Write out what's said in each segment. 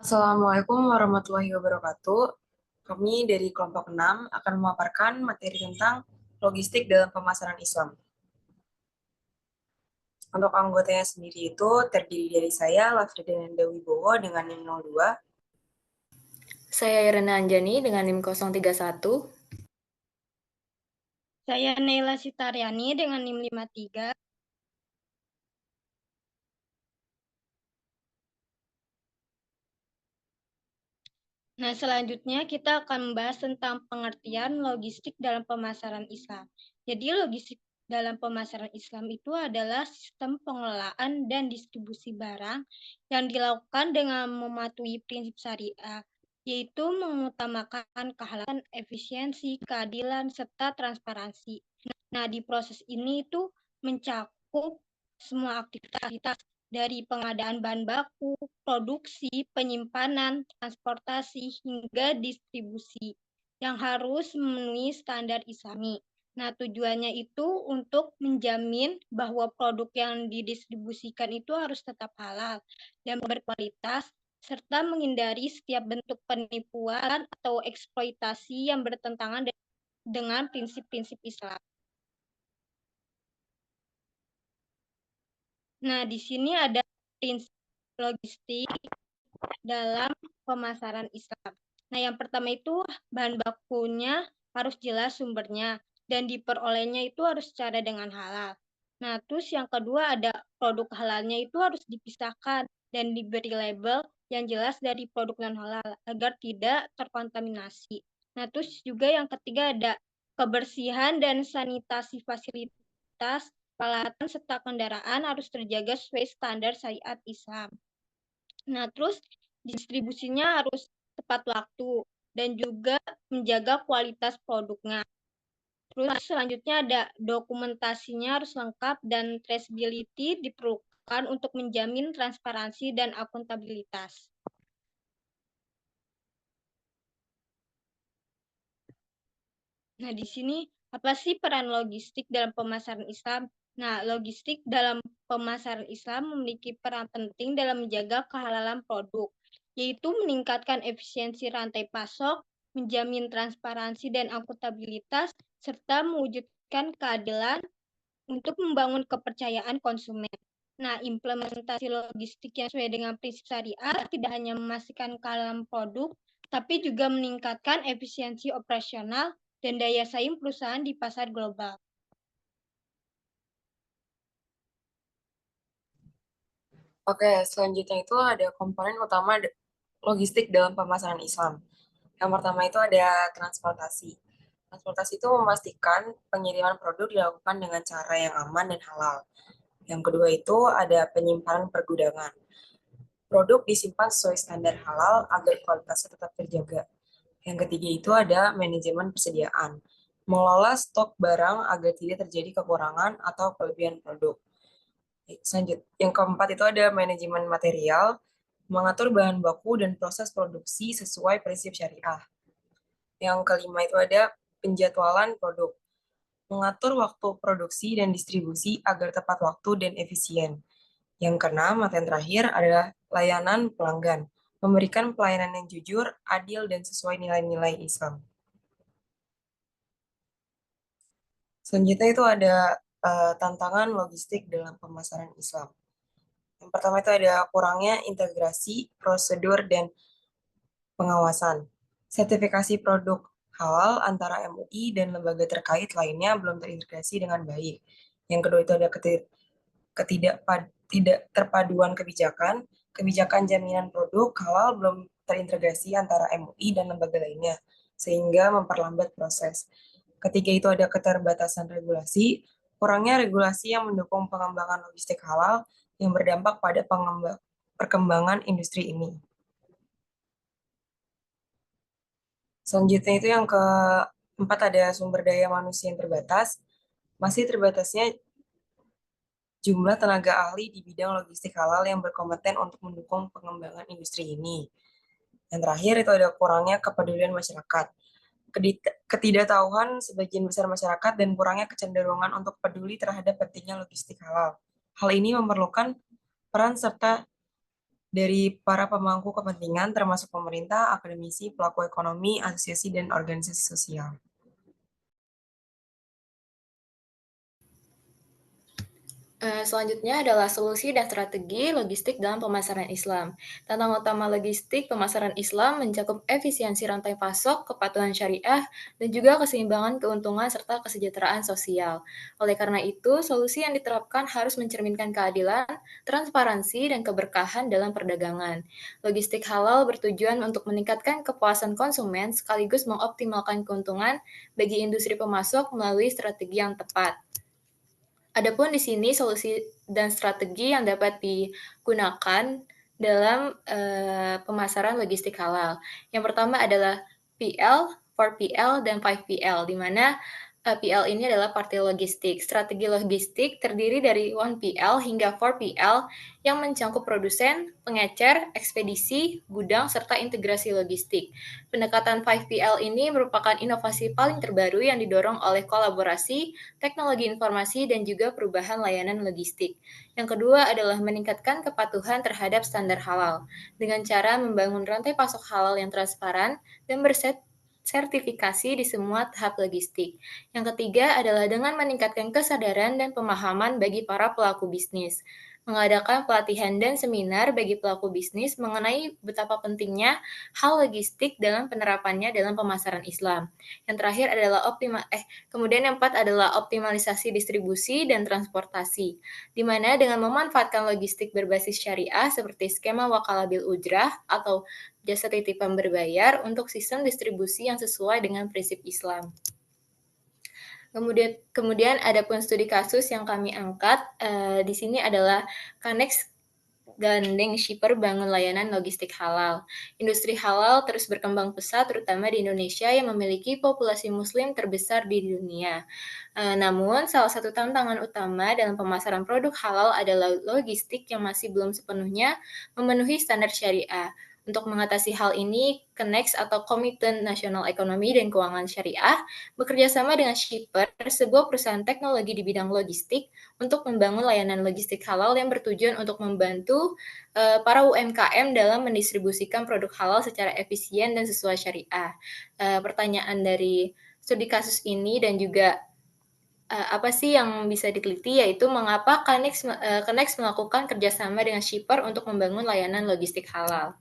Assalamualaikum warahmatullahi wabarakatuh. Kami dari kelompok 6 akan memaparkan materi tentang logistik dalam pemasaran Islam. Untuk anggotanya sendiri itu terdiri dari saya, Lafridin Wibowo dengan NIM 02. Saya Irena Anjani dengan NIM 031. Saya Neila Sitaryani dengan NIM 53. Nah, selanjutnya kita akan membahas tentang pengertian logistik dalam pemasaran Islam. Jadi, logistik dalam pemasaran Islam itu adalah sistem pengelolaan dan distribusi barang yang dilakukan dengan mematuhi prinsip syariah, yaitu mengutamakan kehalalan, efisiensi, keadilan, serta transparansi. Nah, di proses ini itu mencakup semua aktivitas dari pengadaan bahan baku, produksi, penyimpanan, transportasi, hingga distribusi yang harus memenuhi standar Islami. Nah, tujuannya itu untuk menjamin bahwa produk yang didistribusikan itu harus tetap halal dan berkualitas, serta menghindari setiap bentuk penipuan atau eksploitasi yang bertentangan dengan prinsip-prinsip Islam. Nah, di sini ada prinsip logistik dalam pemasaran Islam. Nah, yang pertama itu bahan bakunya harus jelas sumbernya dan diperolehnya itu harus secara dengan halal. Nah, terus yang kedua ada produk halalnya itu harus dipisahkan dan diberi label yang jelas dari produk non halal agar tidak terkontaminasi. Nah, terus juga yang ketiga ada kebersihan dan sanitasi fasilitas, peralatan serta kendaraan harus terjaga sesuai standar syariat Islam. Nah, terus distribusinya harus tepat waktu dan juga menjaga kualitas produknya. Terus selanjutnya ada dokumentasinya harus lengkap dan traceability diperlukan untuk menjamin transparansi dan akuntabilitas. Nah, di sini apa sih peran logistik dalam pemasaran Islam? Nah, logistik dalam pemasaran Islam memiliki peran penting dalam menjaga kehalalan produk, yaitu meningkatkan efisiensi rantai pasok, menjamin transparansi dan akuntabilitas, serta mewujudkan keadilan untuk membangun kepercayaan konsumen. Nah, implementasi logistik yang sesuai dengan prinsip syariah tidak hanya memastikan kehalalan produk, tapi juga meningkatkan efisiensi operasional dan daya saing perusahaan di pasar global. Oke, selanjutnya itu ada komponen utama logistik dalam pemasaran Islam. Yang pertama itu ada transportasi. Transportasi itu memastikan pengiriman produk dilakukan dengan cara yang aman dan halal. Yang kedua itu ada penyimpanan pergudangan. Produk disimpan sesuai standar halal agar kualitasnya tetap terjaga. Yang ketiga itu ada manajemen persediaan. Mengelola stok barang agar tidak terjadi kekurangan atau kelebihan produk. Selanjutnya, yang keempat itu ada manajemen material, mengatur bahan baku dan proses produksi sesuai prinsip syariah. Yang kelima itu ada penjadwalan produk, mengatur waktu produksi dan distribusi agar tepat waktu dan efisien. Yang keenam atau yang terakhir adalah layanan pelanggan, memberikan pelayanan yang jujur, adil, dan sesuai nilai-nilai Islam. Selanjutnya itu ada tantangan logistik dalam pemasaran Islam. Yang pertama itu ada kurangnya integrasi, prosedur, dan pengawasan. Sertifikasi produk halal antara MUI dan lembaga terkait lainnya belum terintegrasi dengan baik. Yang kedua itu ada tidak terpaduan kebijakan, kebijakan jaminan produk halal belum terintegrasi antara MUI dan lembaga lainnya, sehingga memperlambat proses. Ketiga itu ada keterbatasan regulasi, kurangnya regulasi yang mendukung pengembangan logistik halal yang berdampak pada perkembangan industri ini. Selanjutnya itu yang keempat ada sumber daya manusia yang terbatas, masih terbatasnya jumlah tenaga ahli di bidang logistik halal yang berkompeten untuk mendukung pengembangan industri ini. Yang terakhir itu ada kurangnya kepedulian masyarakat. Ketidaktahuan sebagian besar masyarakat dan kurangnya kecenderungan untuk peduli terhadap pentingnya logistik halal. Hal ini memerlukan peran serta dari para pemangku kepentingan termasuk pemerintah, akademisi, pelaku ekonomi, asosiasi, dan organisasi sosial. Selanjutnya adalah solusi dan strategi logistik dalam pemasaran Islam. Tantangan utama logistik pemasaran Islam mencakup efisiensi rantai pasok, kepatuhan syariah, dan juga keseimbangan keuntungan serta kesejahteraan sosial. Oleh karena itu, solusi yang diterapkan harus mencerminkan keadilan, transparansi, dan keberkahan dalam perdagangan. Logistik halal bertujuan untuk meningkatkan kepuasan konsumen sekaligus mengoptimalkan keuntungan bagi industri pemasok melalui strategi yang tepat. Adapun di sini solusi dan strategi yang dapat digunakan dalam pemasaran logistik halal. Yang pertama adalah PL, 4PL, dan 5PL, di mana PL ini adalah partai logistik. Strategi logistik terdiri dari 1PL hingga 4PL yang mencakup produsen, pengecer, ekspedisi, gudang, serta integrasi logistik. Pendekatan 5PL ini merupakan inovasi paling terbaru yang didorong oleh kolaborasi, teknologi informasi, dan juga perubahan layanan logistik. Yang kedua adalah meningkatkan kepatuhan terhadap standar halal dengan cara membangun rantai pasok halal yang transparan dan sertifikasi di semua tahap logistik. Yang ketiga adalah dengan meningkatkan kesadaran dan pemahaman bagi para pelaku bisnis. Mengadakan pelatihan dan seminar bagi pelaku bisnis mengenai betapa pentingnya hal logistik dalam penerapannya dalam pemasaran Islam. Yang terakhir adalah kemudian yang keempat adalah optimalisasi distribusi dan transportasi, di mana dengan memanfaatkan logistik berbasis syariah seperti skema wakalah bil ujrah atau jasa titipan berbayar untuk sistem distribusi yang sesuai dengan prinsip Islam. Kemudian ada pun studi kasus yang kami angkat di sini adalah Kanex gandeng shipper bangun layanan logistik halal. Industri halal terus berkembang pesat terutama di Indonesia yang memiliki populasi muslim terbesar di dunia. Namun salah satu tantangan utama dalam pemasaran produk halal adalah logistik yang masih belum sepenuhnya memenuhi standar syariah. Untuk mengatasi hal ini, Kenex atau Komite Nasional Ekonomi dan Keuangan Syariah bekerja sama dengan Shipper, sebuah perusahaan teknologi di bidang logistik, untuk membangun layanan logistik halal yang bertujuan untuk membantu para UMKM dalam mendistribusikan produk halal secara efisien dan sesuai syariah. Pertanyaan dari studi kasus ini dan juga apa sih yang bisa diteliti, yaitu mengapa Kenex melakukan kerjasama dengan Shipper untuk membangun layanan logistik halal.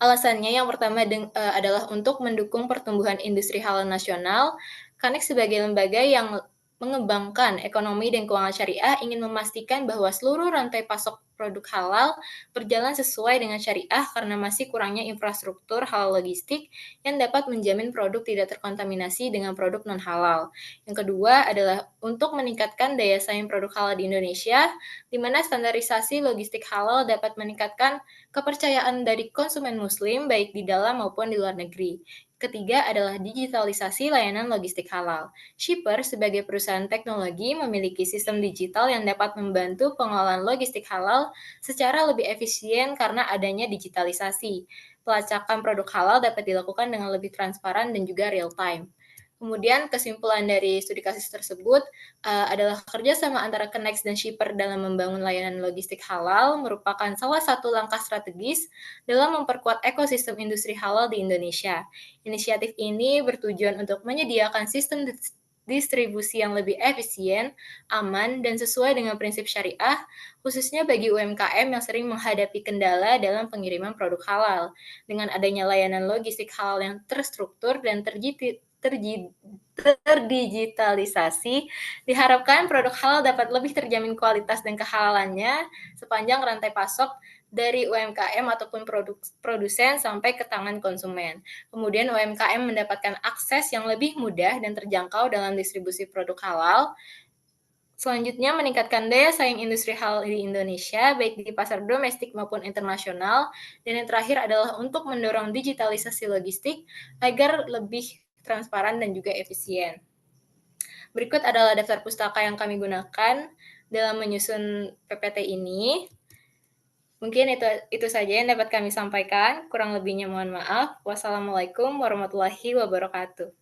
Alasannya yang pertama adalah untuk mendukung pertumbuhan industri halal nasional. Kanex sebagai lembaga yang mengembangkan ekonomi dan keuangan syariah ingin memastikan bahwa seluruh rantai pasok produk halal berjalan sesuai dengan syariah karena masih kurangnya infrastruktur halal logistik yang dapat menjamin produk tidak terkontaminasi dengan produk non-halal. Yang kedua adalah untuk meningkatkan daya saing produk halal di Indonesia, di mana standarisasi logistik halal dapat meningkatkan kepercayaan dari konsumen muslim baik di dalam maupun di luar negeri. Ketiga adalah digitalisasi layanan logistik halal. Shipper sebagai perusahaan teknologi memiliki sistem digital yang dapat membantu pengelolaan logistik halal secara lebih efisien karena adanya digitalisasi. Pelacakan produk halal dapat dilakukan dengan lebih transparan dan juga real time. Kemudian kesimpulan dari studi kasus tersebut adalah kerjasama antara Kenex dan Shipper dalam membangun layanan logistik halal merupakan salah satu langkah strategis dalam memperkuat ekosistem industri halal di Indonesia. Inisiatif ini bertujuan untuk menyediakan sistem distribusi yang lebih efisien, aman, dan sesuai dengan prinsip syariah, khususnya bagi UMKM yang sering menghadapi kendala dalam pengiriman produk halal. Dengan adanya layanan logistik halal yang terstruktur dan terdigitalisasi, diharapkan produk halal dapat lebih terjamin kualitas dan kehalalannya sepanjang rantai pasok dari UMKM ataupun produsen sampai ke tangan konsumen. Kemudian UMKM mendapatkan akses yang lebih mudah dan terjangkau dalam distribusi produk halal. Selanjutnya, meningkatkan daya saing industri halal di Indonesia, baik di pasar domestik maupun internasional. Dan yang terakhir adalah untuk mendorong digitalisasi logistik agar lebih transparan dan juga efisien. Berikut adalah daftar pustaka yang kami gunakan dalam menyusun PPT ini. Mungkin itu saja yang dapat kami sampaikan. Kurang lebihnya mohon maaf. Wassalamualaikum warahmatullahi wabarakatuh.